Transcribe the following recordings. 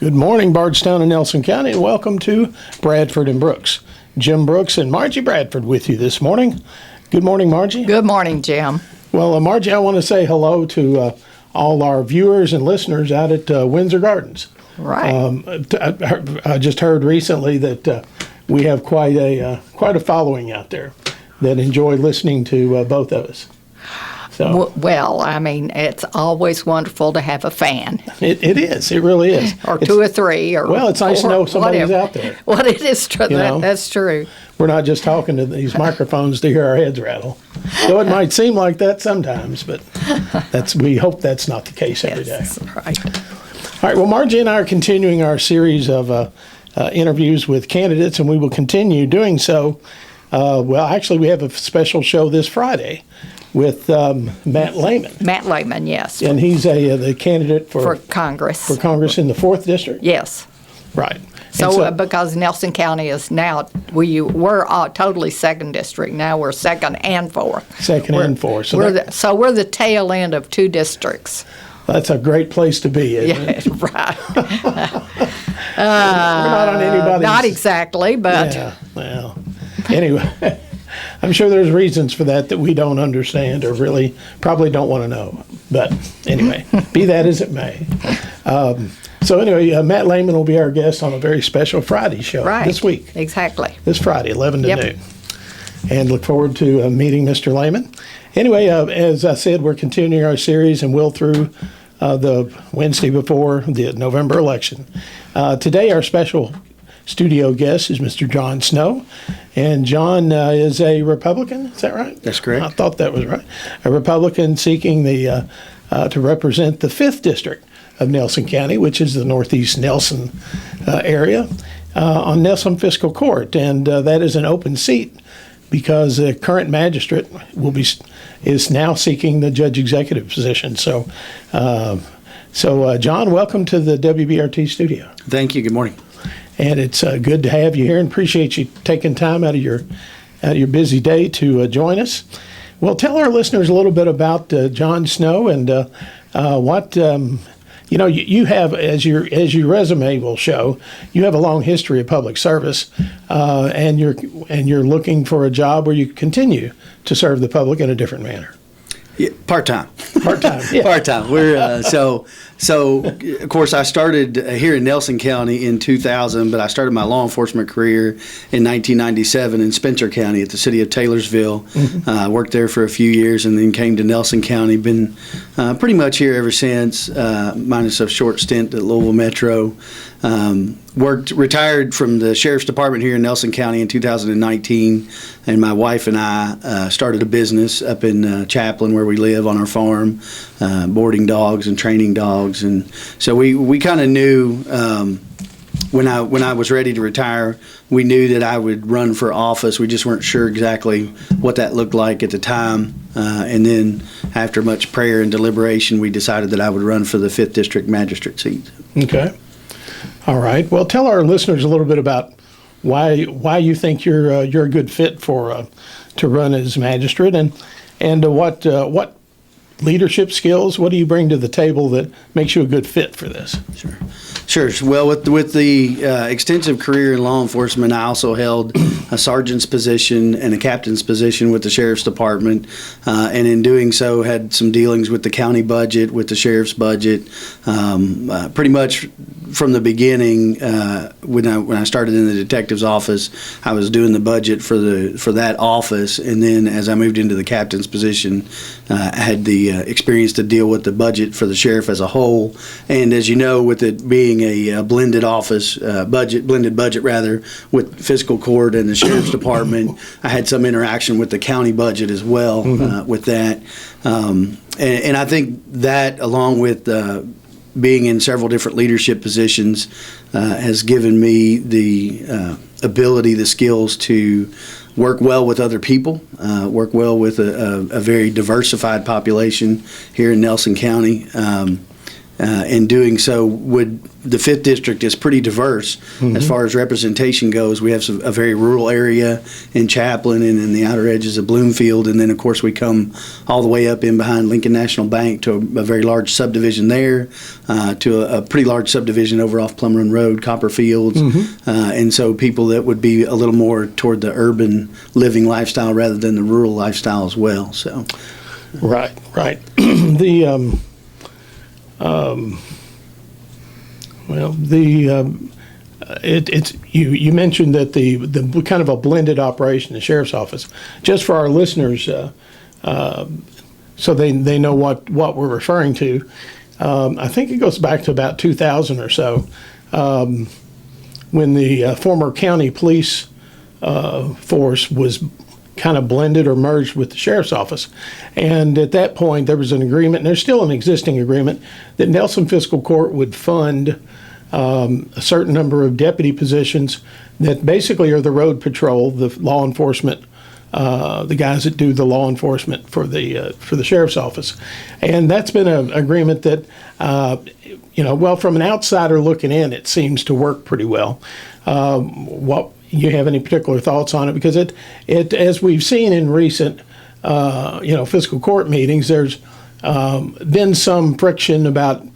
Good morning, Bardstown and Nelson County, and welcome to Bradford and Brooks. Jim Brooks and Margie Bradford with you this morning. Good morning, Margie. Good morning, Jim. Well, Margie, I want to say hello to all our viewers and listeners out at Windsor Gardens. Right. I just heard recently that we have quite a following out there that enjoy listening to both of us. So, well, I mean, it's always wonderful to have a fan. It is. It really is. Or two or three. Or well, it's nice to know somebody's whatever. out there. Well, it is true. That's true. We're not just talking to these microphones to hear our heads rattle. Though it might seem like that sometimes, but we hope that's not the case every day. Yes, right. All right, well, Margie and I are continuing our series of interviews with candidates, and we will continue doing so. Actually, we have a special show this Friday with Matt Lehman. Matt Lehman, yes. And he's the candidate for Congress. For Congress in the 4th District? Yes. Right. So because Nelson County is now, we were totally 2nd District. Now we're 2nd and 4th. 2nd and 4th. So we're the tail end of 2 districts. That's a great place to be, isn't it? Right. We're not on anybody's... Not exactly, but... Yeah, well, anyway, I'm sure there's reasons for that we don't understand or really probably don't want to know. But anyway, be that as it may. So anyway, Matt Lehman will be our guest on a very special Friday show this week. Exactly. This Friday, 11 to noon. And look forward to meeting Mr. Lehman. Anyway, as I said, we're continuing our series and will through the Wednesday before the November election. Today, our special studio guest is Mr. Jon Snow. And Jon is a Republican, is that right? That's correct. I thought that was right. A Republican seeking to represent the 5th District of Nelson County, which is the Northeast Nelson area, on Nelson Fiscal Court. And that is an open seat because the current magistrate is now seeking the judge executive position. So, Jon, welcome to the WBRT studio. Thank you. Good morning. And it's good to have you here, and appreciate you taking time out of your busy day to join us. Well, tell our listeners a little bit about Jon Snow and what you have, as your resume will show. You have a long history of public service, and you're looking for a job where you continue to serve the public in a different manner. Yeah, part-time. Part-time. Yeah. Part-time. We're so of course I started here in Nelson County in 2000, but I started my law enforcement career in 1997 in Spencer County at the city of Taylorsville. Mm-hmm. Worked there for a few years and then came to Nelson County. Been pretty much here ever since, minus a short stint at Louisville Metro. Retired from the Sheriff's Department here in Nelson County in 2019, and my wife and I started a business up in Chaplin where we live on our farm, boarding dogs and training dogs. And so we kind of knew when I was ready to retire, we knew that I would run for office. We just weren't sure exactly what that looked like at the time. And then after much prayer and deliberation, we decided that I would run for the 5th District Magistrate seat. Okay. All right. Well, tell our listeners a little bit about why you think you're a good fit for to run as magistrate, and what leadership skills, what do you bring to the table that makes you a good fit for this? Sure. Well, with the extensive career in law enforcement, I also held a sergeant's position and a captain's position with the Sheriff's Department, and in doing so had some dealings with the county budget, with the sheriff's budget. Pretty much from the beginning, when I started in the detective's office, I was doing the budget for that office, and then as I moved into the captain's position, I had the experience to deal with the budget for the sheriff as a whole. And as you know, with it being a blended office blended budget with fiscal court and the sheriff's department, I had some interaction with the county budget as well. Mm-hmm. With that, and I think that, along with being in several different leadership positions, has given me the ability, the skills to work well with other people, work well with a very diversified population here in Nelson County. in doing so, the 5th District is pretty diverse as far as representation goes. We have a very rural area in Chaplin and in the outer edges of Bloomfield, and then of course we come all the way up in behind Lincoln National Bank to a very large subdivision there, to a pretty large subdivision over off Plum Run Road, Copperfields, and so people that would be a little more toward the urban living lifestyle rather than the rural lifestyle as well. So, right. The it's you mentioned that the kind of a blended operation, the sheriff's office. Just for our listeners, so they know what we're referring to. I think it goes back to about 2000 or so, when the former county police force was kind of blended or merged with the sheriff's office. And at that point, there was an agreement, and there's still an existing agreement, that Nelson Fiscal Court would fund a certain number of deputy positions that basically are the road patrol, the law enforcement, the guys that do the law enforcement for the sheriff's office. And that's been an agreement that, well, from an outsider looking in, it seems to work pretty well. What you have any particular thoughts on it? Because it as we've seen in recent fiscal court meetings, there's been some friction about,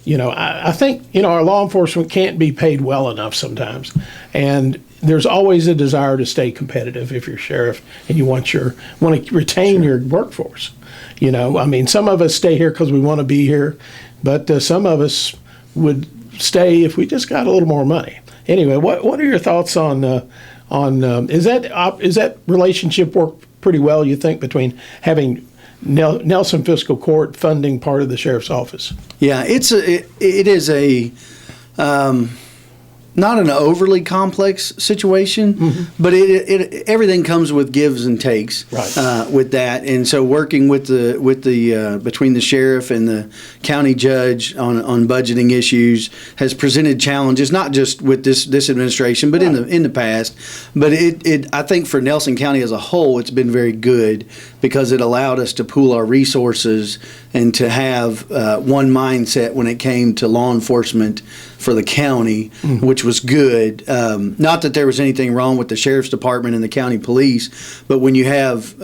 I think our law enforcement can't be paid well enough sometimes, and there's always a desire to stay competitive if you're sheriff and you want to retain your workforce. Some of us stay here because we want to be here, but some of us would stay if we just got a little more money. Anyway, what are your thoughts on is that relationship work pretty well, you think, between having Nelson Fiscal Court funding part of the sheriff's office? Yeah, it is a not an overly complex situation, but everything comes with gives and takes with that. And so working with the between the sheriff and the county judge on budgeting issues has presented challenges, not just with this administration, but in the past. But I think for Nelson County as a whole, it's been very good because it allowed us to pool our resources and to have one mindset when it came to law enforcement for the county, which was good. Not that there was anything wrong with the sheriff's department and the county police, but when you have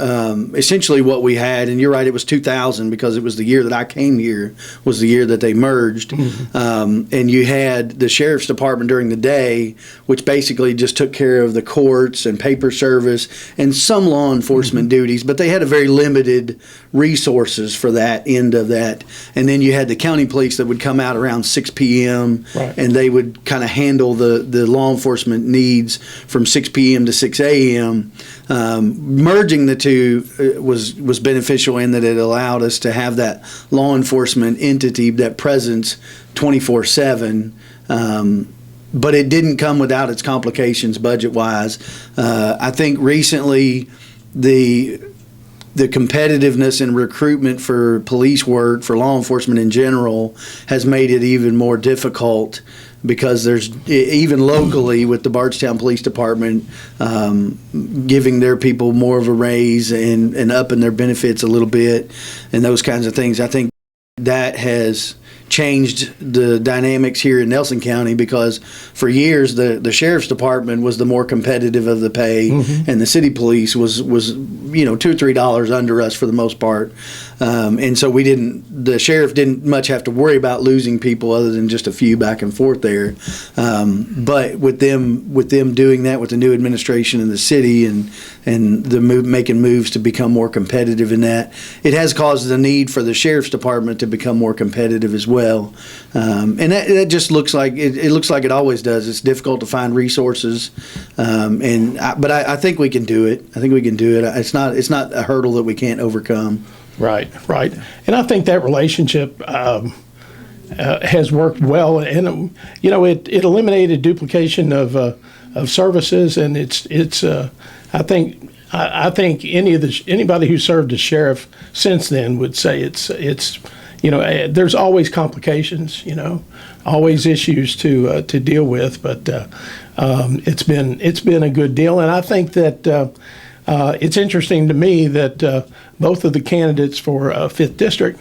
essentially what we had, and you're right, it was 2000 because it was the year that I came here, was the year that they merged, and you had the sheriff's department during the day, which basically just took care of the courts and paper service and some law enforcement duties, but they had a very limited resources for that end of that. And then you had the county police that would come out around 6 p.m. And they would kind of handle the law enforcement needs from 6 p.m. to 6 a.m. Merging the two was beneficial in that it allowed us to have that law enforcement entity, that presence 24/7. But it didn't come without its complications budget-wise. I think recently the competitiveness and recruitment for police work, for law enforcement in general, has made it even more difficult because there's, even locally with the Bardstown Police Department, giving their people more of a raise and upping their benefits a little bit and those kinds of things. I think that has changed the dynamics here in Nelson County because for years the sheriff's department was the more competitive of the pay, and the city police was $2 or $3 under us for the most part, and so the sheriff didn't much have to worry about losing people other than just a few back and forth there, but with them doing that with the new administration in the city and making moves to become more competitive in that, it has caused the need for the sheriff's department to become more competitive as well. And that just looks like it looks like it always does. It's difficult to find resources, but I think we can do it. I think we can do it. It's not a hurdle that we can't overcome. Right. And I think that relationship has worked well, and it eliminated duplication of services, and it's I think anybody who served as sheriff since then would say it's there's always complications, always issues to deal with, but it's been a good deal, and I think that it's interesting to me that both of the candidates for 5th District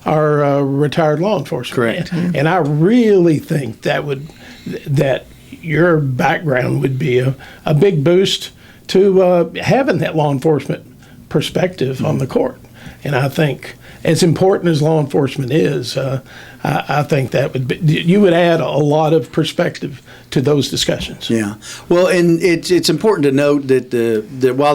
retired law enforcement. Correct. And I really think that your background would be a big boost to having that law enforcement perspective on the court. And I think, as important as law enforcement is, I think that you would add a lot of perspective to those discussions. Yeah. Well, and it's important to note that while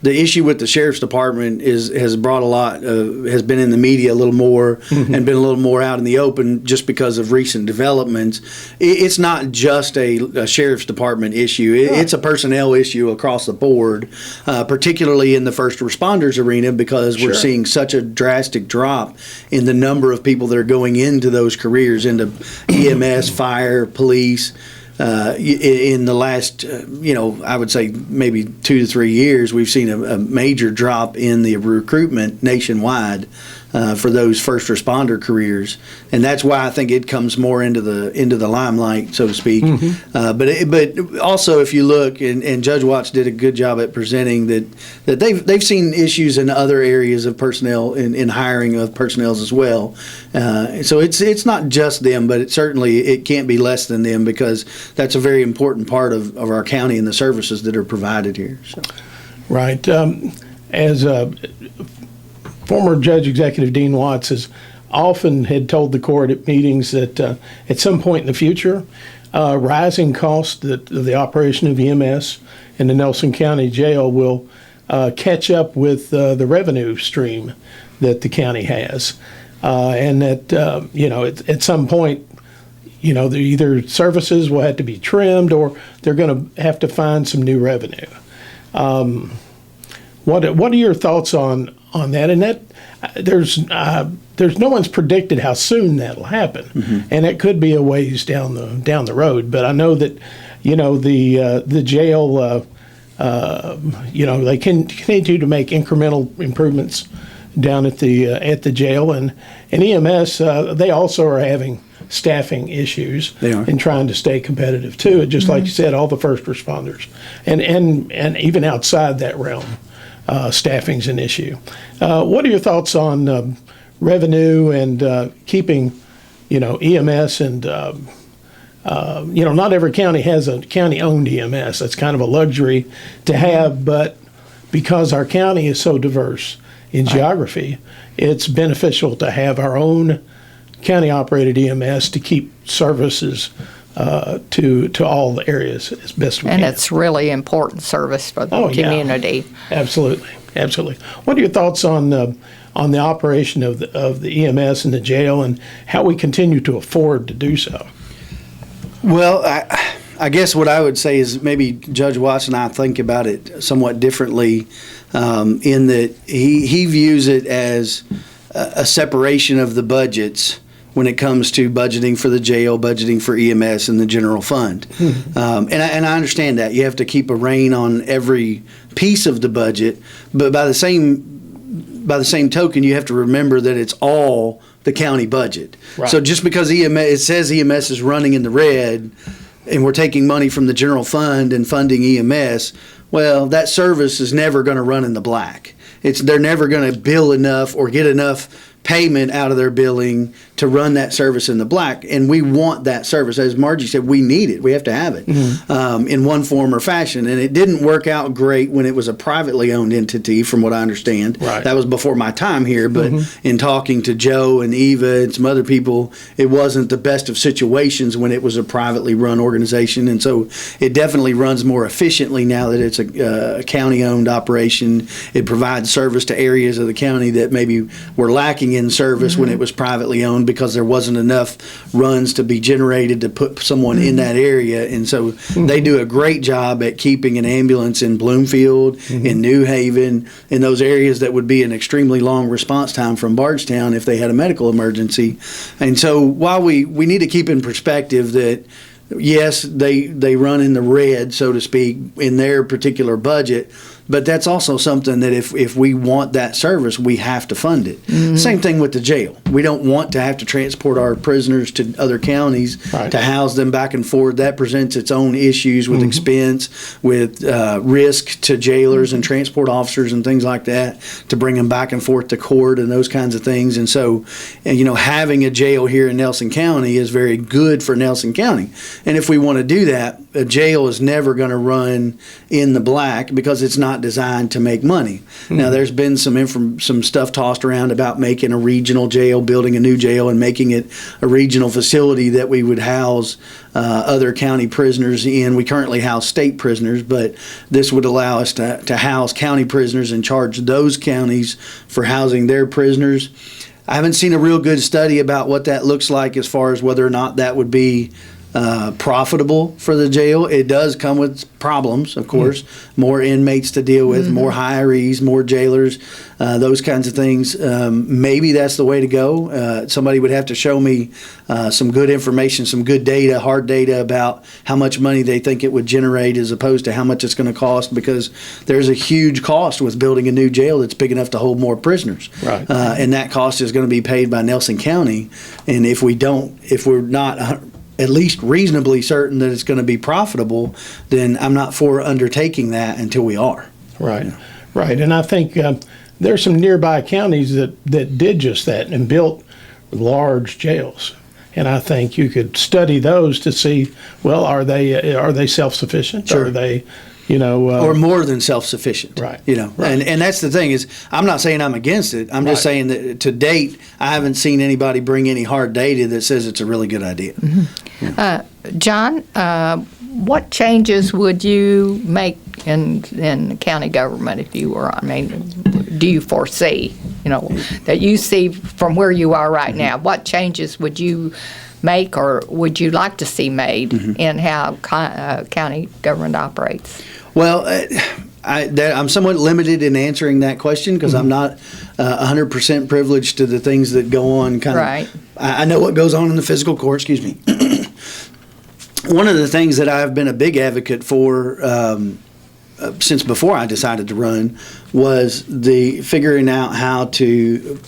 the issue with the sheriff's department has brought a lot, has been in the media a little more and been a little more out in the open just because of recent developments. It's not just a sheriff's department issue. It's a personnel issue across the board, particularly in the first responders arena, because we're seeing such a drastic drop in the number of people that are going into those careers, into EMS, fire, police. In the last, I would say maybe 2 to 3 years, we've seen a major drop in the recruitment nationwide for those first responder careers, and that's why I think it comes more into the limelight, so to speak. But also, if you look, and Judge Watts did a good job at presenting that they've seen issues in other areas of personnel in hiring of personnel as well. So it's not just them, but it can't be less than them, because that's a very important part of our county and the services that are provided here. So. Right. As former Judge Executive Dean Watts has often had told the court at meetings that at some point in the future, rising costs of the operation of EMS in the Nelson County Jail will catch up with the revenue stream that the county has. And that, at some point, either services will have to be trimmed or they're going to have to find some new revenue. What are your thoughts on that? And that there's no one's predicted how soon that'll happen, and it could be a ways down the road. But I know that the jail they continue to make incremental improvements down at the jail, and EMS they also are having staffing issues. They are. And trying to stay competitive too. Just like you said, all the first responders and even outside that realm. Staffing's an issue. What are your thoughts on revenue and keeping, EMS and, not every county has a county-owned EMS. That's kind of a luxury to have, but because our county is so diverse in geography, it's beneficial to have our own county-operated EMS to keep services to all the areas as best we can. And it's really important service for the community. Yeah. Absolutely. What are your thoughts on the operation of the EMS and the jail, and how we continue to afford to do so? Well, I guess what I would say is maybe Judge Watts and I think about it somewhat differently, in that he views it as a separation of the budgets when it comes to budgeting for the jail, budgeting for EMS and the general fund. And I understand that. You have to keep a rein on every piece of the budget, but by the same token, you have to remember that it's all the county budget. Right. So just because it says EMS is running in the red and we're taking money from the general fund and funding EMS, well, that service is never going to run in the black. They're never going to bill enough or get enough payment out of their billing to run that service in the black, and we want that service. As Margie said, we need it. We have to have it in one form or fashion, and it didn't work out great when it was a privately owned entity, from what I understand. Right. That was before my time here, but in talking to Joe and Eva and some other people, it wasn't the best of situations when it was a privately run organization, and so it definitely runs more efficiently now that it's a county-owned operation. It provides service to areas of the county that maybe were lacking in service when it was privately owned, because there wasn't enough runs to be generated to put someone in that area. And so they do a great job at keeping an ambulance in Bloomfield, in New Haven, in those areas that would be an extremely long response time from Bardstown if they had a medical emergency. And so while we need to keep in perspective that yes, they run in the red, so to speak, in their particular budget, but that's also something that if we want that service, we have to fund it. Same thing with the jail. We don't want to have to transport our prisoners to other counties Right. to house them back and forth. That presents its own issues with expense, with risk to jailers and transport officers and things like that, to bring them back and forth to court and those kinds of things. And so, having a jail here in Nelson County is very good for Nelson County. And if we want to do that, a jail is never going to run in the black because it's not designed to make money. Now, there's been some stuff tossed around about making a regional jail, building a new jail, and making it a regional facility that we would house other county prisoners in. We currently house state prisoners, but this would allow us to house county prisoners and charge those counties for housing their prisoners. I haven't seen a real good study about what that looks like as far as whether or not that would be profitable for the jail. It does come with problems, of course, more inmates to deal with, more hirees, more jailers, those kinds of things. Maybe that's the way to go. Somebody would have to show me some good information, some good data, hard data about how much money they think it would generate as opposed to how much it's going to cost, because there's a huge cost with building a new jail that's big enough to hold more prisoners. Right. And that cost is going to be paid by Nelson County. And if we're not at least reasonably certain that it's going to be profitable, then I'm not for undertaking that until we are. Right, right. And I think there's some nearby counties that did just that and built large jails. And I think you could study those to see, well, are they self-sufficient? Sure. Are they, Or more than self-sufficient. Right. Right. And that's the thing is, I'm not saying I'm against it. I'm just saying that to date, I haven't seen anybody bring any hard data that says it's a really good idea. John, what changes would you make in county government if you were? I mean, do you foresee, that you see from where you are right now? What changes would you make, or would you like to see made in how county government operates? Well, I'm somewhat limited in answering that question because I'm not 100% privileged to the things that go on. Right. I know what goes on in the fiscal court. Excuse me. One of the things that I've been a big advocate for since before I decided to run was the figuring out how to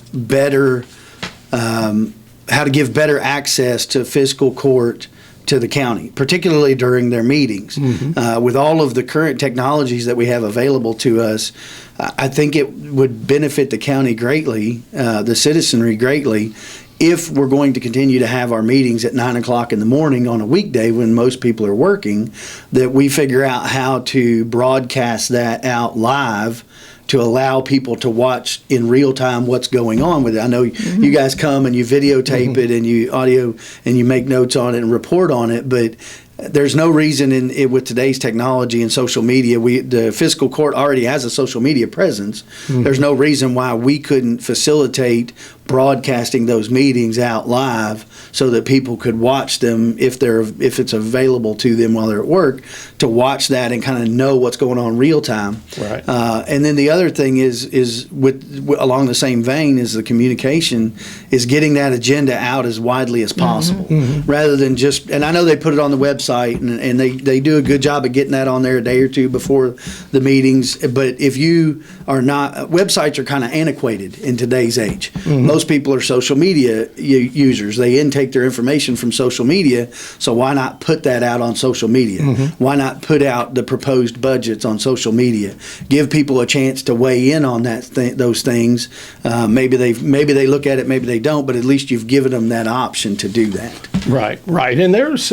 give better access to fiscal court to the county, particularly during their meetings. With all of the current technologies that we have available to us, I think it would benefit the county greatly, the citizenry greatly, if we're going to continue to have our meetings at 9 o'clock in the morning on a weekday when most people are working, that we figure out how to broadcast that out live to allow people to watch in real time what's going on with it. I know you guys come and you videotape it and you audio and you make notes on it and report on it, but there's no reason with today's technology and social media, the fiscal court already has a social media presence. There's no reason why we couldn't facilitate broadcasting those meetings out live so that people could watch them if it's available to them while they're at work, to watch that and kind of know what's going on real time. Right. And then the other thing is along the same vein is the communication, is getting that agenda out as widely as possible, rather than just, and I know they put it on the website and they do a good job of getting that on there a day or two before the meetings, but if you are not, websites are kind of antiquated in today's age. Most people are social media users. They intake their information from social media, so why not put that out on social media? Why not put out the proposed budgets on social media? Give people a chance to weigh in on those things. Maybe they look at it, maybe they don't, but at least you've given them that option to do that. Right, right. And there's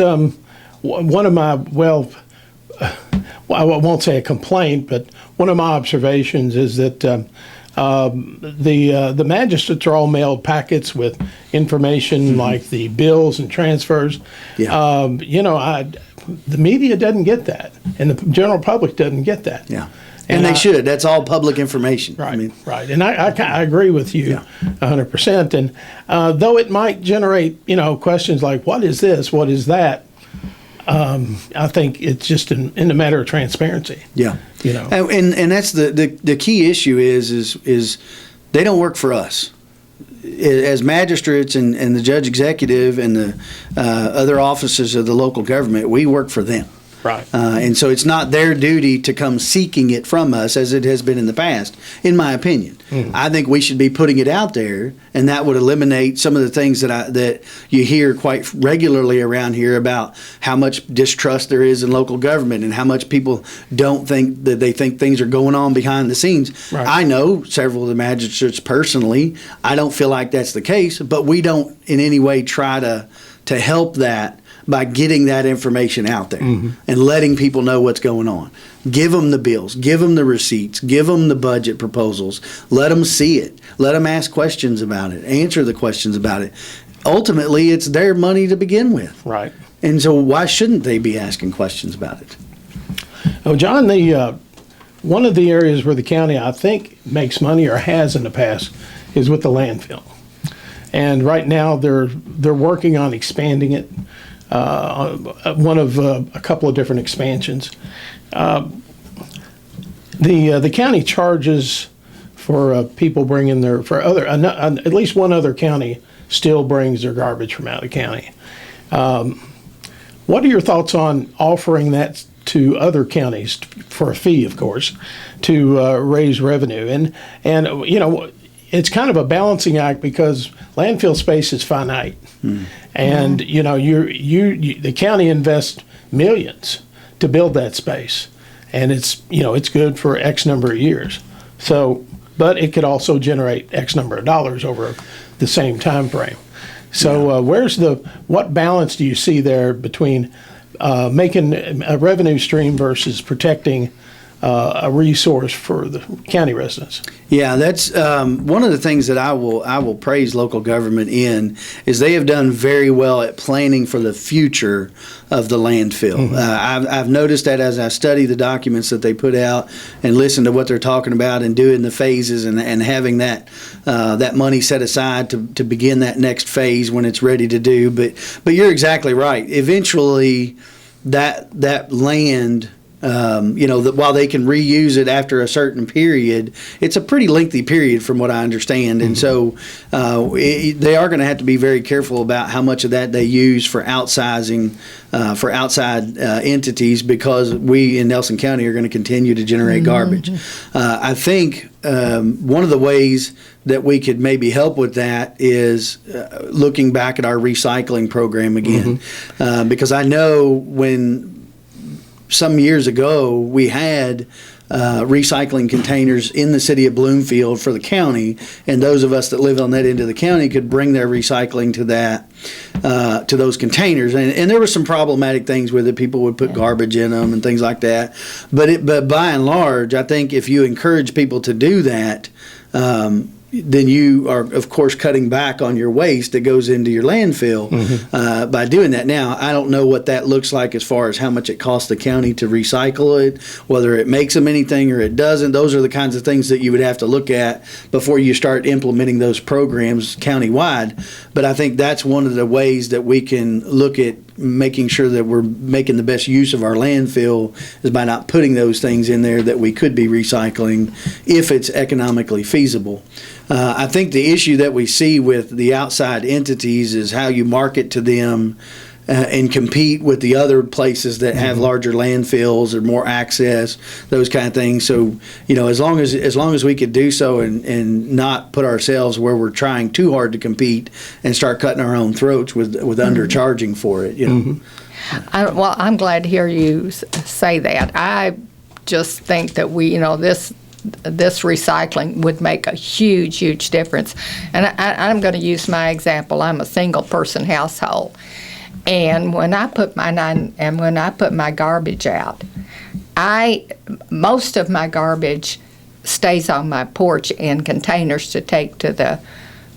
one of my, I won't say a complaint, but one of my observations is that the magistrates are all mailed packets with information like the bills and transfers. Yeah. The media doesn't get that, and the general public doesn't get that. Yeah. And they should. That's all public information. Right, right. And I agree with you 100%. And though it might generate, questions like, what is this? What is that? I think it's just in a matter of transparency. Yeah. And that's the key issue is they don't work for us. As magistrates and the judge executive and the other officers of the local government, we work for them. Right. And so it's not their duty to come seeking it from us as it has been in the past, in my opinion. I think we should be putting it out there, and that would eliminate some of the things that you hear quite regularly around here about how much distrust there is in local government and how much people don't think that they think things are going on behind the scenes. Right. I know several of the magistrates personally. I don't feel like that's the case, but we don't in any way try to help that by getting that information out there and letting people know what's going on. Give them the bills, give them the receipts, give them the budget proposals, let them see it, let them ask questions about it, answer the questions about it. Ultimately, it's their money to begin with. Right. And so why shouldn't they be asking questions about it? Oh, John, one of the areas where the county, I think, makes money or has in the past is with the landfill. And right now they're working on expanding it. One of a couple of different expansions. The county charges for people bringing their at least one other county still brings their garbage from out of the county. What are your thoughts on offering that to other counties for a fee, of course, to raise revenue? And it's kind of a balancing act because landfill space is finite, and the county invests millions to build that space, and it's good for X number of years. So, but it could also generate X number of dollars over the same time frame. So, what balance do you see there between making a revenue stream versus protecting a resource for the county residents? Yeah, that's one of the things that I will praise local government in is they have done very well at planning for the future of the landfill. I've noticed that as I study the documents that they put out and listen to what they're talking about and doing the phases and having that money set aside to begin that next phase when it's ready to do. But you're exactly right. Eventually, that land. That while they can reuse it after a certain period, it's a pretty lengthy period from what I understand. And so they are going to have to be very careful about how much of that they use for outsizing for outside entities because we in Nelson County are going to continue to generate garbage. I think one of the ways that we could maybe help with that is looking back at our recycling program again. Because I know when some years ago, we had recycling containers in the city of Bloomfield for the county, and those of us that live on that end of the county could bring their recycling to those containers. And there were some problematic things with it. People would put garbage in them and things like that. But by and large, I think if you encourage people to do that, then you are, of course, cutting back on your waste that goes into your landfill by doing that. Now, I don't know what that looks like as far as how much it costs the county to recycle it, whether it makes them anything or it doesn't. Those are the kinds of things that you would have to look at before you start implementing those programs countywide. But I think that's one of the ways that we can look at making sure that we're making the best use of our landfill is by not putting those things in there that we could be recycling if it's economically feasible. I think the issue that we see with the outside entities is how you market to them and compete with the other places that have larger landfills or more access, those kind of things. So, as long as we could do so and not put ourselves where we're trying too hard to compete and start cutting our own throats with undercharging for it, Well, I'm glad to hear you say that. I just think that this recycling would make a huge, huge difference. And I'm going to use my example. I'm a single-person household. And when I put my garbage out, most of my garbage stays on my porch in containers to take to the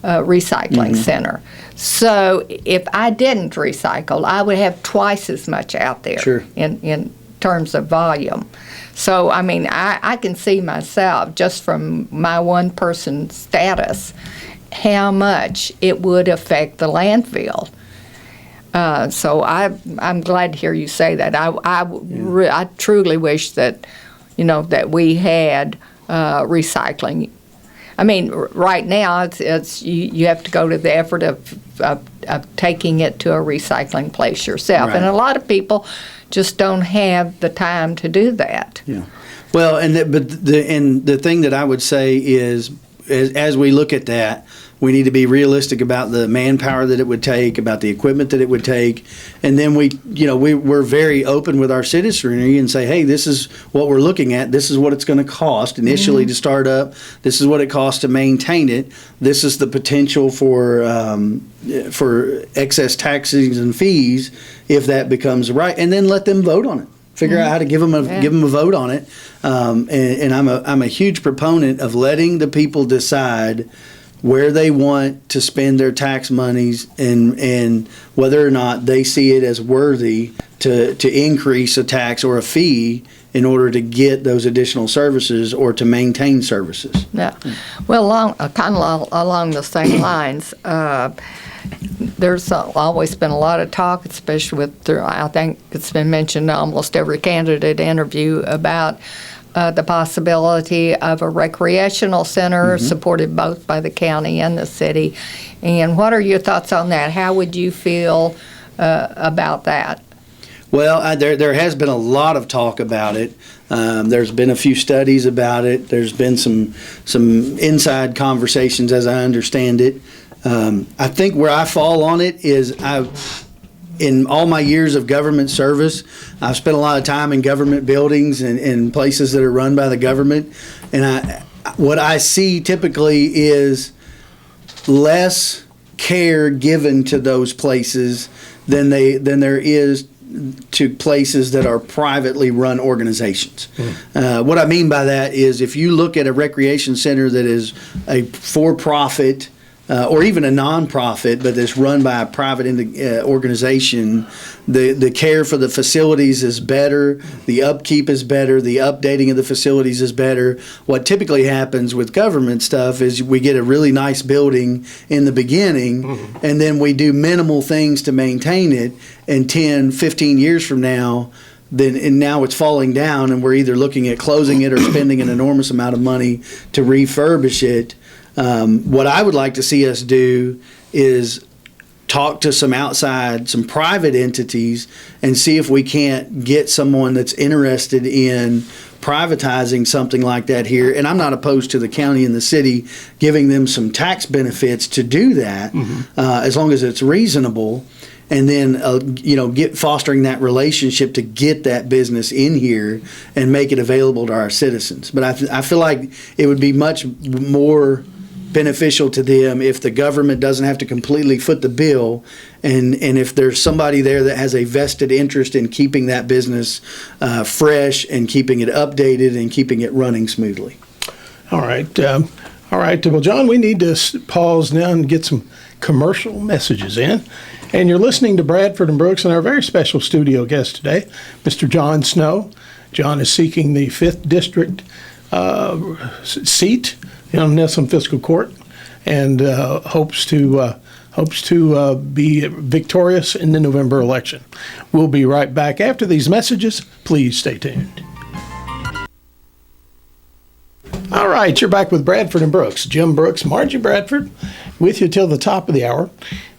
recycling center. So if I didn't recycle, I would have twice as much out there in terms of volume. So, I mean, I can see myself, just from my one-person status, how much it would affect the landfill. So I'm glad to hear you say that. I truly wish that, that we had recycling. I mean, right now it's you have to go to the effort of taking it to a recycling place yourself, and a lot of people just don't have the time to do that. Yeah. Well, the thing that I would say is, as we look at that, we need to be realistic about the manpower that it would take, about the equipment that it would take, and then we're very open with our citizenry and say, hey, this is what we're looking at. This is what it's going to cost initially to start up. This is what it costs to maintain it. This is the potential for excess taxes and fees if that becomes right, and then let them vote on it. Figure out how to give them a vote on it. And I'm a huge proponent of letting the people decide where they want to spend their tax monies and whether or not they see it as worthy to increase a tax or a fee in order to get those additional services or to maintain services. Yeah. Well, along the same lines, there's always been a lot of talk, especially I think it's been mentioned in almost every candidate interview about the possibility of a recreational center supported both by the county and the city. And what are your thoughts on that? How would you feel about that? Well, there has been a lot of talk about it. There's been a few studies about it. There's been some inside conversations, as I understand it. I think where I fall on it is in all my years of government service, I've spent a lot of time in government buildings and places that are run by the government. And what I see typically is less care given to those places than there is to places that are privately run organizations. What I mean by that is if you look at a recreation center that is a for-profit or even a nonprofit, but that's run by a private organization, the care for the facilities is better, the upkeep is better, the updating of the facilities is better. What typically happens with government stuff is we get a really nice building in the beginning, and then we do minimal things to maintain it, and 10, 15 years from now, and now it's falling down, and we're either looking at closing it or spending an enormous amount of money to refurbish it. What I would like to see us do is talk to some private entities and see if we can't get someone that's interested in privatizing something like that here. And I'm not opposed to the county and the city giving them some tax benefits to do that, as long as it's reasonable. And then, fostering that relationship to get that business in here and make it available to our citizens. But I feel like it would be much more beneficial to them if the government doesn't have to completely foot the bill, and if there's somebody there that has a vested interest in keeping that business fresh and keeping it updated and keeping it running smoothly. All right. Well, John, we need to pause now and get some commercial messages in. And you're listening to Bradford and Brooks and our very special studio guest today, Mr. Jon Snow. John is seeking the 5th District seat in Nelson Fiscal Court, and hopes to be victorious in the November election. We'll be right back after these messages. Please stay tuned. All right, you're back with Bradford and Brooks. Jim Brooks, Margie Bradford, with you till the top of the hour.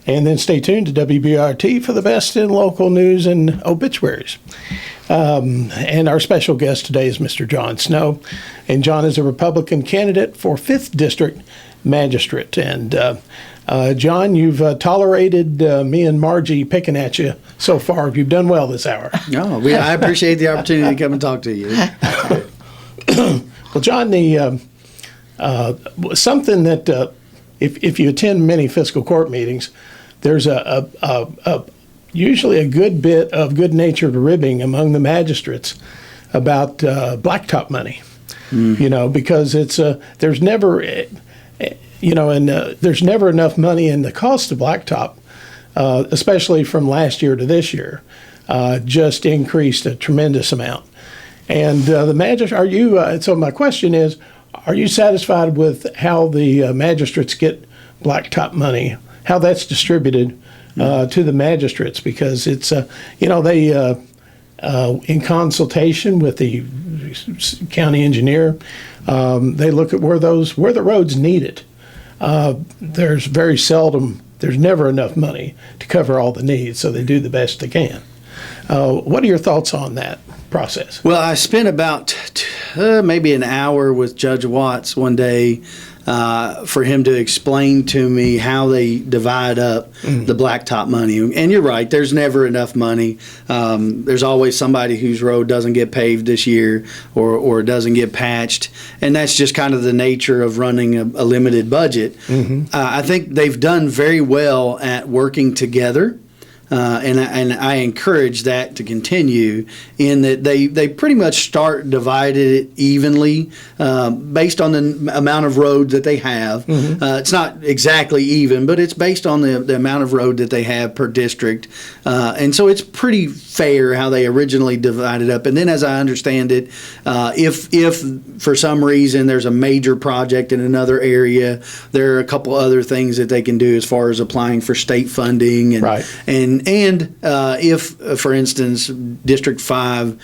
And then stay tuned to WBRT for the best in local news and obituaries. And our special guest today is Mr. Jon Snow. And John is a Republican candidate for 5th District Magistrate. And John, you've tolerated me and Margie picking at you so far. You've done well this hour. No, I appreciate the opportunity to come and talk to you. Well, John, something that if you attend many fiscal court meetings, there's usually a good bit of good-natured ribbing among the magistrates about blacktop money. Because there's never enough money in the cost of blacktop, especially from last year to this year, just increased a tremendous amount. And the magistrate, so my question is, are you satisfied with how the magistrates get blacktop money, how that's distributed to the magistrates? Because it's, they, in consultation with the county engineer, they look at where the roads need it. There's never enough money to cover all the needs, so they do the best they can. What are your thoughts on that process? Well, I spent about maybe an hour with Judge Watts one day for him to explain to me how they divide up the blacktop money. And you're right, there's never enough money. There's always somebody whose road doesn't get paved this year or doesn't get patched. And that's just kind of the nature of running a limited budget. I think they've done very well at working together. And I encourage that to continue in that they pretty much start divided it evenly based on the amount of road that they have. It's not exactly even, but it's based on the amount of road that they have per district. And so it's pretty fair how they originally divided up. And then as I understand it, if for some reason there's a major project in another area, there are a couple other things that they can do as far as applying for state funding. And, Right. And if, for instance, District 5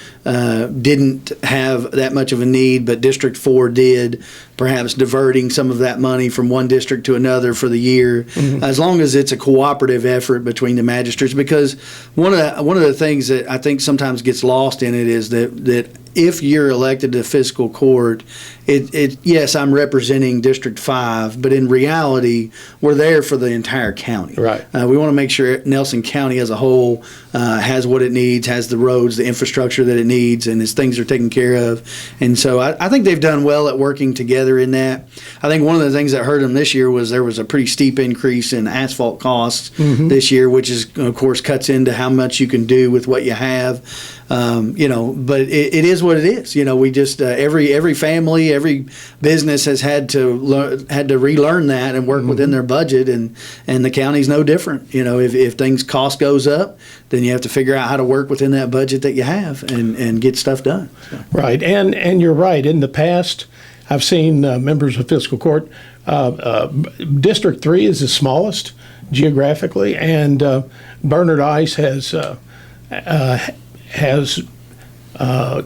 didn't have that much of a need, but District 4 did, perhaps diverting some of that money from one district to another for the year, as long as it's a cooperative effort between the magistrates. Because one of the things that I think sometimes gets lost in it is that if you're elected to fiscal court, yes, I'm representing District 5, but in reality, we're there for the entire county. Right. We want to make sure Nelson County as a whole has what it needs, has the roads, the infrastructure that it needs, and its things are taken care of. And so I think they've done well at working together in that. I think one of the things that hurt them this year was there was a pretty steep increase in asphalt costs this year, which is, of course, cuts into how much you can do with what you have. But it is what it is. We just every family, every business has had to relearn that and work within their budget, and the county's no different. If things cost goes up, then you have to figure out how to work within that budget that you have and get stuff done. So. Right, and you're right. In the past, I've seen members of fiscal court. District 3 is the smallest geographically, and Bernard Ice has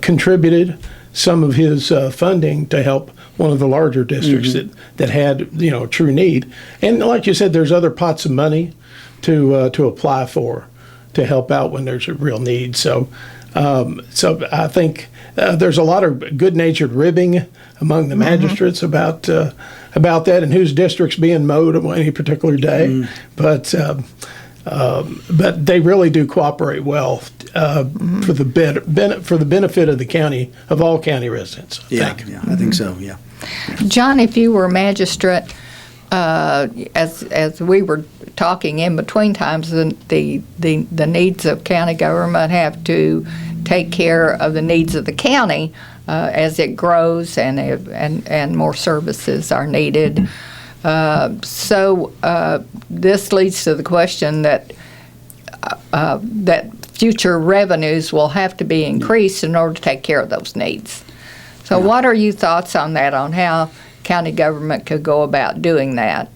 contributed some of his funding to help one of the larger districts that had true need. And like you said, there's other pots of money to apply for to help out when there's a real need. So I think there's a lot of good-natured ribbing among the magistrates about that and whose district's being mowed on any particular day. But they really do cooperate well for the benefit of the county, of all county residents. I think so. Yeah. John, if you were a magistrate, as we were talking in between times, the needs of county government have to take care of the needs of the county as it grows and more services are needed. So this leads to the question that future revenues will have to be increased in order to take care of those needs. So what are your thoughts on that, on how county government could go about doing that?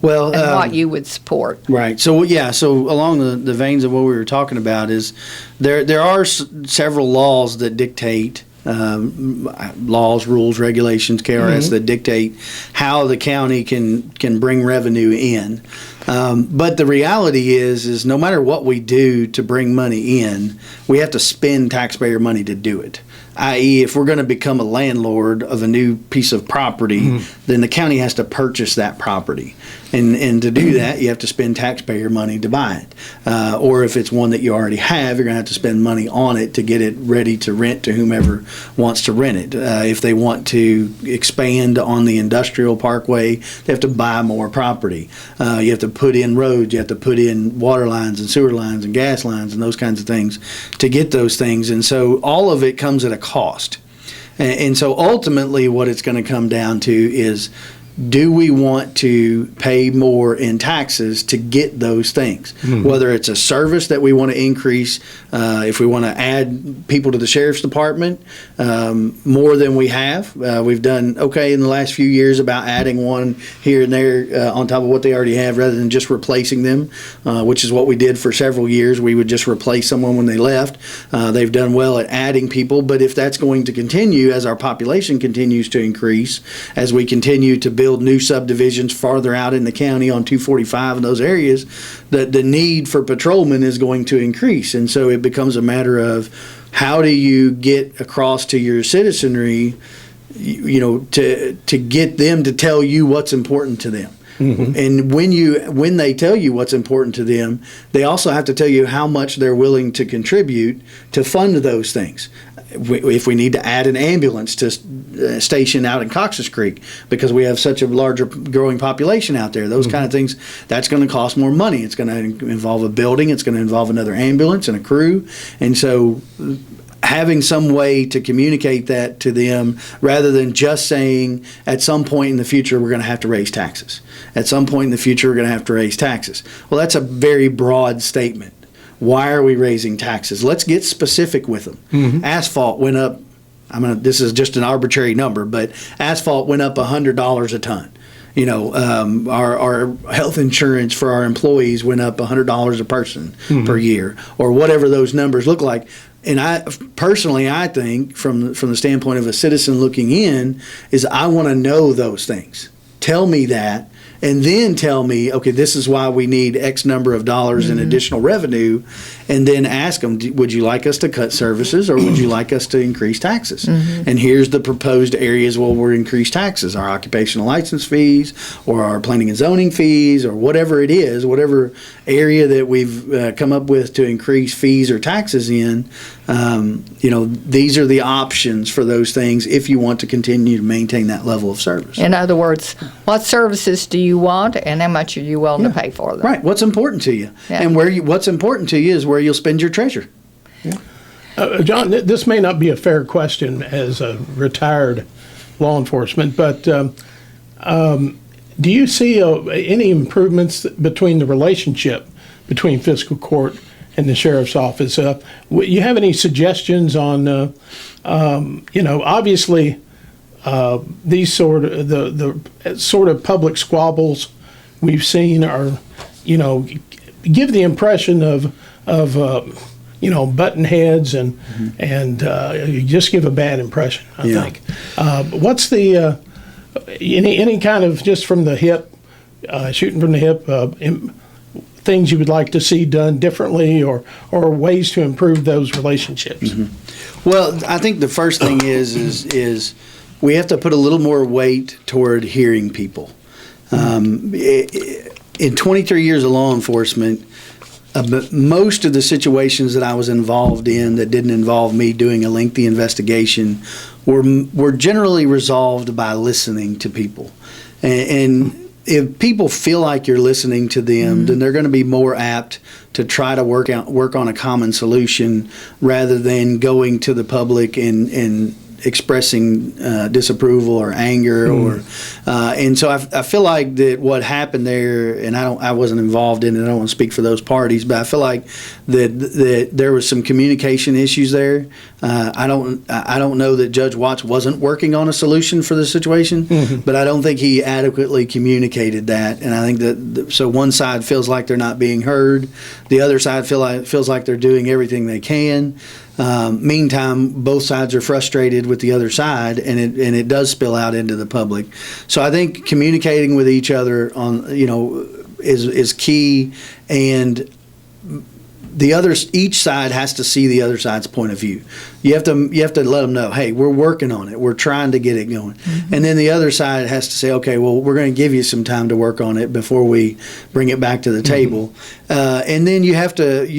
Well, and what you would support. Right. So along the veins of what we were talking about is there are several laws that dictate laws, rules, regulations, KRS that dictate how the county can bring revenue in. But the reality is no matter what we do to bring money in, we have to spend taxpayer money to do it. I.e., if we're going to become a landlord of a new piece of property, then the county has to purchase that property. And to do that, you have to spend taxpayer money to buy it. Or if it's one that you already have, you're going to have to spend money on it to get it ready to rent to whomever wants to rent it. If they want to expand on the industrial parkway, they have to buy more property. You have to put in roads, you have to put in water lines and sewer lines and gas lines and those kinds of things to get those things. And so all of it comes at a cost. And so ultimately what it's going to come down to is, do we want to pay more in taxes to get those things? Whether it's a service that we want to increase, if we want to add people to the sheriff's department more than we have. We've done okay in the last few years about adding one here and there on top of what they already have rather than just replacing them, which is what we did for several years. We would just replace someone when they left. They've done well at adding people, but if that's going to continue as our population continues to increase, as we continue to build build new subdivisions farther out in the county on 245 and those areas, the need for patrolmen is going to increase. And so it becomes a matter of how do you get across to your citizenry, to get them to tell you what's important to them. Mm-hmm. And when they tell you what's important to them, they also have to tell you how much they're willing to contribute to fund those things. If we need to add an ambulance to station out in Cox's Creek because we have such a larger growing population out there, those kind of things, that's going to cost more money. It's going to involve a building. It's going to involve another ambulance and a crew. And so having some way to communicate that to them rather than just saying at some point in the future we're going to have to raise taxes. At some point in the future we're going to have to raise taxes. Well, that's a very broad statement. Why are we raising taxes? Let's get specific with them. Mm-hmm. Asphalt went up, this is just an arbitrary number, but asphalt went up $100 a ton. Our health insurance for our employees went up $100 a person per year, or whatever those numbers look like. And I think from the standpoint of a citizen looking in, is I want to know those things. Tell me that. And then tell me, okay, this is why we need X number of dollars in additional revenue, and then ask them, would you like us to cut services or would you like us to increase taxes? Mm-hmm. And here's the proposed areas where we'll increase taxes, our occupational license fees or our planning and zoning fees or whatever it is, whatever area that we've come up with to increase fees or taxes in. These are the options for those things if you want to continue to maintain that level of service. In other words, what services do you want and how much are you willing to pay for them? Right. What's important to you? Yeah. And what's important to you is where you'll spend your treasure. Yeah. John, this may not be a fair question as a retired law enforcement, but do you see any improvements between the relationship between fiscal court and the sheriff's office? You have any suggestions on, obviously, these sort of the sort of public squabbles we've seen are, give the impression of button heads and you just give a bad impression. I think. What's the any kind of just from the hip, shooting from the hip? Things you would like to see done differently or ways to improve those relationships? Mm-hmm. Well, I think the first thing is we have to put a little more weight toward hearing people. In 23 years of law enforcement, most of the situations that I was involved in that didn't involve me doing a lengthy investigation were generally resolved by listening to people. And if people feel like you're listening to them, then they're going to be more apt to try to work on a common solution rather than going to the public and expressing disapproval or anger and so I feel like that what happened there, and I wasn't involved in it, I don't want to speak for those parties, but I feel like that there was some communication issues there. I don't know that Judge Watts wasn't working on a solution for the situation, but I don't think he adequately communicated that, and I think that so one side feels like they're not being heard, the other side feels like they're doing everything they can. Meantime, both sides are frustrated with the other side, and it does spill out into the public. So I think communicating with each other is key, and each side has to see the other side's point of view. You have to let them know, hey, we're working on it. We're trying to get it going. Mm-hmm. And then the other side has to say, okay, well, we're going to give you some time to work on it before we bring it back to the table. And then you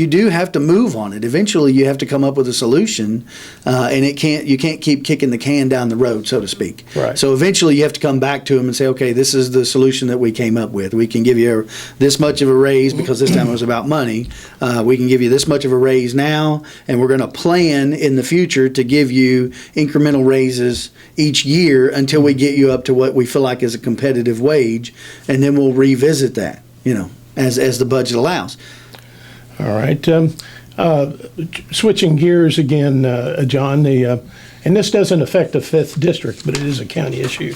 do have to move on it. Eventually, you have to come up with a solution, and you can't keep kicking the can down the road, so to speak. Right. So eventually, you have to come back to them and say, okay, this is the solution that we came up with. We can give you this much of a raise because this time it was about money. We can give you this much of a raise now, and we're going to plan in the future to give you incremental raises each year until we get you up to what we feel like is a competitive wage, and then we'll revisit that, as the budget allows. All right. Switching gears again, John, and this doesn't affect the 5th District, but it is a county issue.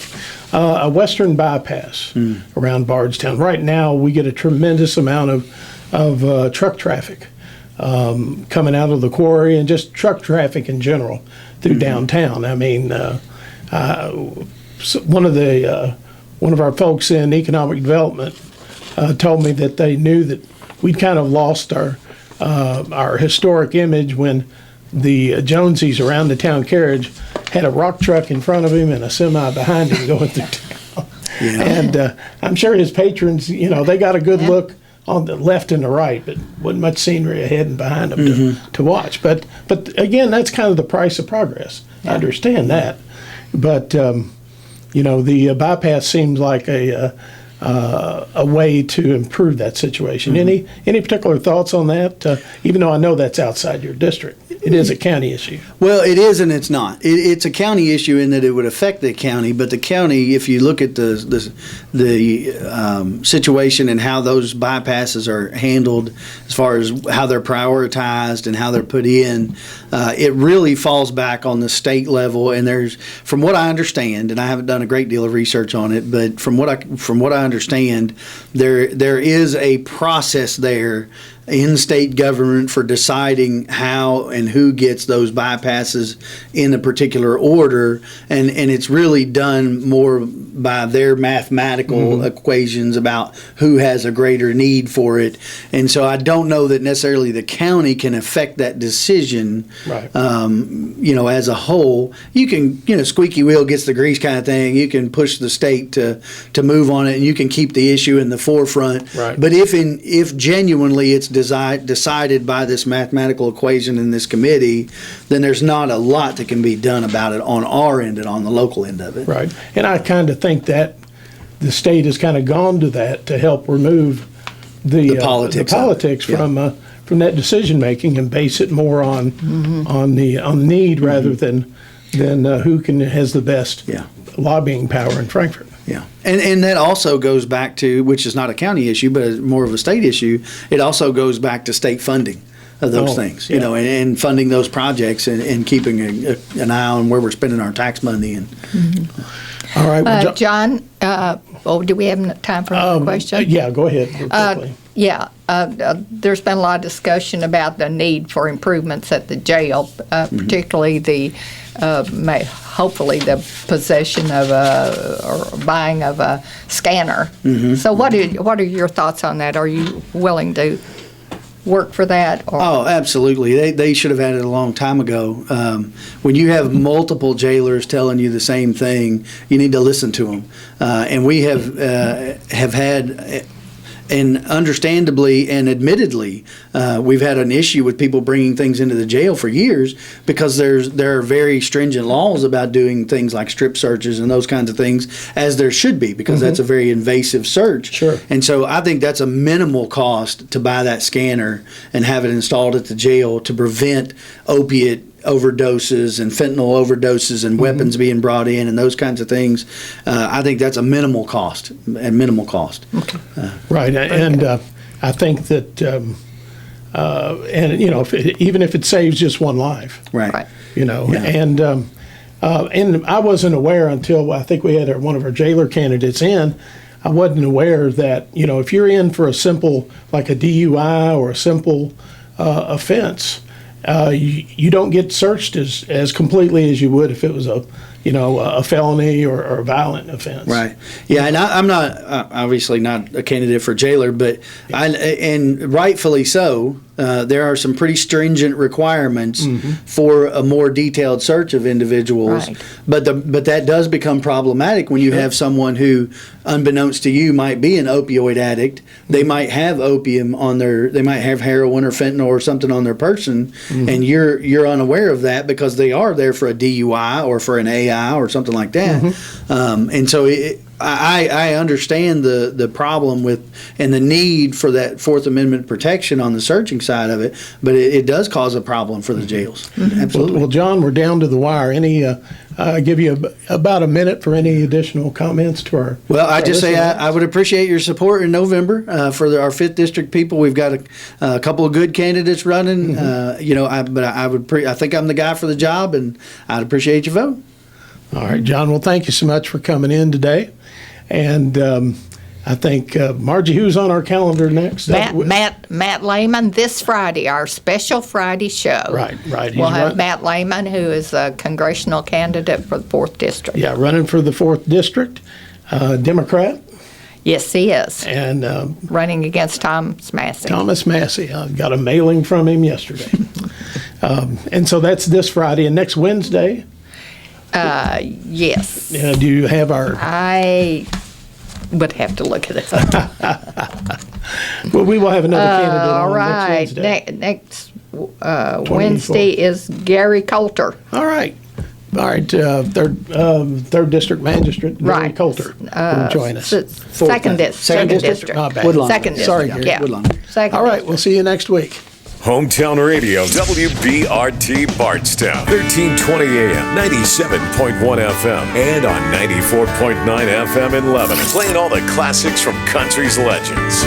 A western bypass around Bardstown. Right now, we get a tremendous amount of truck traffic coming out of the quarry and just truck traffic in general through downtown. I mean, one of the one of our folks in economic development told me that they knew that we'd kind of lost our historic image when the Jonesies around the town carriage had a rock truck in front of him and a semi behind him going through town. Yeah. And I'm sure his patrons, they got a good look on the left and the right, but wasn't much scenery ahead and behind them to watch. But again, that's kind of the price of progress. I understand that. But, the bypass seems like a way to improve that situation. Any particular thoughts on that? Even though I know that's outside your district, it is a county issue. Well, it is and it's not. It's a county issue in that it would affect the county, but the county, if you look at the situation and how those bypasses are handled, as far as how they're prioritized and how they're put in, it really falls back on the state level. And there's, from what I understand, and I haven't done a great deal of research on it, but from what I understand, there is a process there in state government for deciding how and who gets those bypasses in a particular order, and it's really done more by their mathematical equations about who has a greater need for it. And so I don't know that necessarily the county can affect that decision. Right. As a whole, you can, squeaky wheel gets the grease kind of thing. You can push the state to move on it, and you can keep the issue in the forefront. Right. But if genuinely it's decided by this mathematical equation in this committee, then there's not a lot that can be done about it on our end and on the local end of it. Right. And I kind of think that the state has kind of gone to that to help remove the politics from that decision making and base it more on the need rather than who has the best lobbying power in Frankfort. Yeah, and that also goes back to, which is not a county issue, but more of a state issue. It also goes back to state funding of those things, and funding those projects and keeping an eye on where we're spending our tax money. And all right, well, John. Do we have time for another question? Yeah, go ahead. Real quickly. There's been a lot of discussion about the need for improvements at the jail, particularly hopefully the possession of or buying of a scanner. So what are your thoughts on that? Are you willing to work for that? Or? Oh, absolutely. They should have had it a long time ago. When you have multiple jailers telling you the same thing, you need to listen to them. And we have had, and understandably and admittedly, we've had an issue with people bringing things into the jail for years because there are very stringent laws about doing things like strip searches and those kinds of things, as there should be, because that's a very invasive search. Sure. And so I think that's a minimal cost to buy that scanner and have it installed at the jail to prevent opiate overdoses and fentanyl overdoses and weapons being brought in and those kinds of things. I think that's a minimal cost. Okay. Right, and I think that, even if it saves just one life, Right. and I wasn't aware until I think we had one of our jailer candidates in. I wasn't aware that if you're in for a simple, like a DUI or a simple offense, you don't get searched as completely as you would if it was a felony or a violent offense. Right. Yeah, and I'm not obviously not a candidate for jailer, but and rightfully so. There are some pretty stringent requirements for a more detailed search of individuals. Right. But that does become problematic when you have someone who, unbeknownst to you, might be an opioid addict. They might have opium they might have heroin or fentanyl or something on their person, and you're unaware of that because they are there for a DUI or for an AI or something like that. And so I understand the problem with and the need for that Fourth Amendment protection on the searching side of it, but it does cause a problem for the jails. Absolutely. Well, John, we're down to the wire. Give you about a minute for any additional comments to our. Well, I just say I would appreciate your support in November for our 5th District people. We've got a couple of good candidates running. I think I'm the guy for the job, and I'd appreciate your vote. All right, John. Well, thank you so much for coming in today. And I think, Margie, who's on our calendar next? Matt Lehman this Friday, our special Friday show. Right. We'll have Matt Lehman, who is a congressional candidate for the 4th District. Yeah, running for the 4th District. Democrat, Yes, he is. and Running against Thomas Massey. Thomas Massey. I got a mailing from him yesterday. And so that's this Friday. And next Wednesday, Yes. do you have our... I would have to look at it. Well, we will have another candidate All on right. next Wednesday. Next Wednesday is Gary Coulter. All right. All right. Third District Magistrate, Gary Right. Coulter, will join us. Second district. Not bad. Woodlawn. Second district. Sorry, Gary. Yeah. Woodlawn. Second All right. district. We'll see you next week. Hometown Radio, WBRT Bardstown, 1320 AM, 97.1 FM, and on 94.9 FM in Lebanon. Playing all the classics from country's legends.